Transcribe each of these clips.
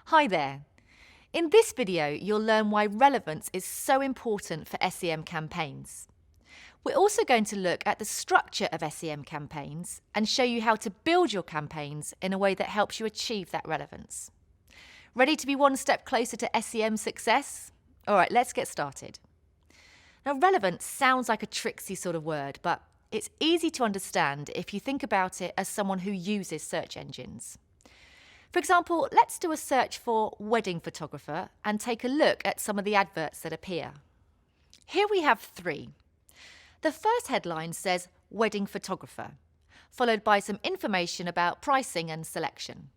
Hi there. In this video, you'll learn why relevance is so important for SEM campaigns. We're also going to look at the structure of SEM campaigns and show you how to build your campaigns in a way that helps you achieve that relevance. Ready to be one step closer to SEM success? All right, let's get started. Now, relevance sounds like a tricksy sort of word, but it's easy to understand if you think about it as someone who uses search engines. For example, let's do a search for wedding photographer and take a look at some of the adverts that appear. Here we have three. The first headline says wedding photographer, followed by some information about pricing and selection.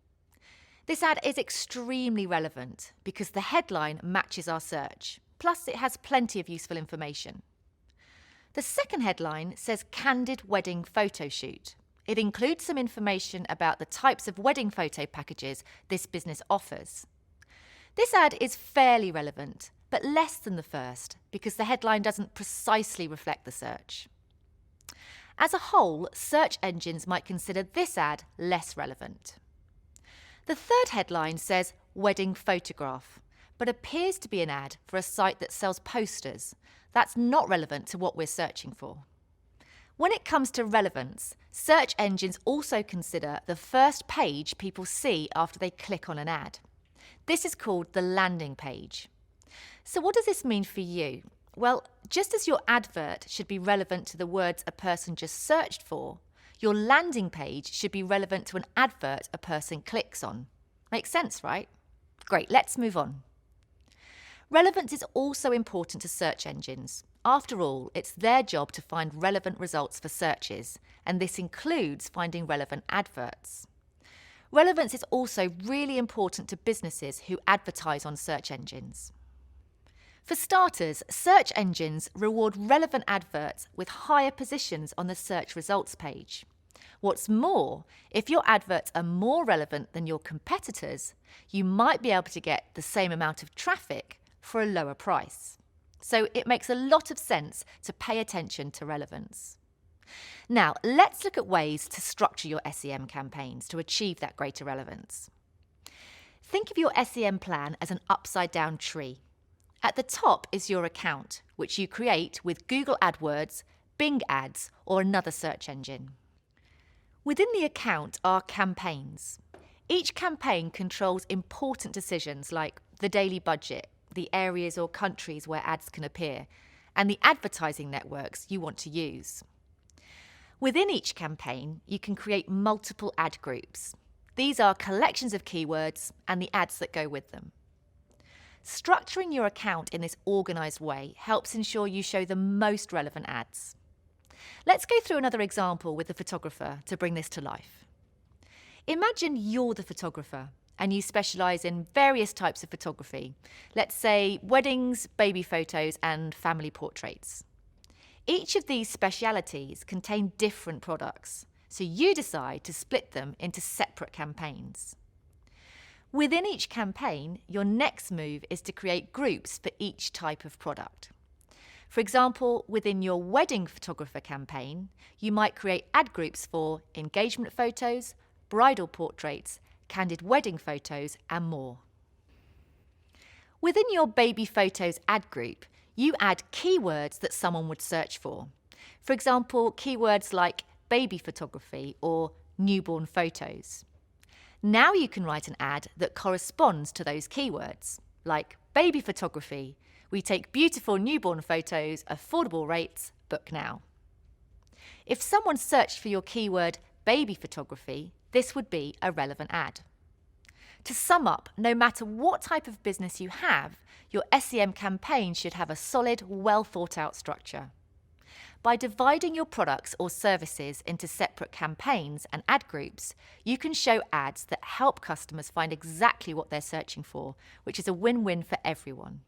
This ad is extremely relevant because the headline matches our search, plus it has plenty of useful information. The second headline says candid wedding photo shoot. It includes some information about the types of wedding photo packages this business offers. This ad is fairly relevant, but less than the first because the headline doesn't precisely reflect the search. As a whole, search engines might consider this ad less relevant. The third headline says wedding photograph, but appears to be an ad for a site that sells posters. That's not relevant to what we're searching for. When it comes to relevance, search engines also consider the first page people see after they click on an ad. This is called the landing page. So what does this mean for you? Well, just as your advert should be relevant to the words a person just searched for, your landing page should be relevant to an advert a person clicks on. Makes sense, right? Great, let's move on. Relevance is also important to search engines. After all, it's their job to find relevant results for searches, and this includes finding relevant adverts. Relevance is also really important to businesses who advertise on search engines. For starters, search engines reward relevant adverts with higher positions on the search results page. What's more, if your adverts are more relevant than your competitors, you might be able to get the same amount of traffic for a lower price. So it makes a lot of sense to pay attention to relevance. Now, let's look at ways to structure your SEM campaigns to achieve that greater relevance. Think of your SEM plan as an upside-down tree. At the top is your account, which you create with Google AdWords, Bing Ads, or another search engine. Within the account are campaigns. Each campaign controls important decisions like the daily budget, the areas or countries where ads can appear, and the advertising networks you want to use. Within each campaign, you can create multiple ad groups. These are collections of keywords and the ads that go with them. Structuring your account in this organised way helps ensure you show the most relevant ads. Let's go through another example with the photographer to bring this to life. Imagine you're the photographer and you specialise in various types of photography. Let's say weddings, baby photos, and family portraits. Each of these specialities contain different products, so you decide to split them into separate campaigns. Within each campaign, your next move is to create groups for each type of product. For example, within your wedding photographer campaign, you might create ad groups for engagement photos, bridal portraits, candid wedding photos, and more. Within your baby photos ad group, you add keywords that someone would search for. For example, keywords like baby photography or newborn photos. Now you can write an ad that corresponds to those keywords, like baby photography. We take beautiful newborn photos, affordable rates, book now. If someone searched for your keyword baby photography, this would be a relevant ad. To sum up, no matter what type of business you have, your SEM campaign should have a solid, well thought out structure. By dividing your products or services into separate campaigns and ad groups, you can show ads that help customers find exactly what they're searching for, which is a win-win for everyone.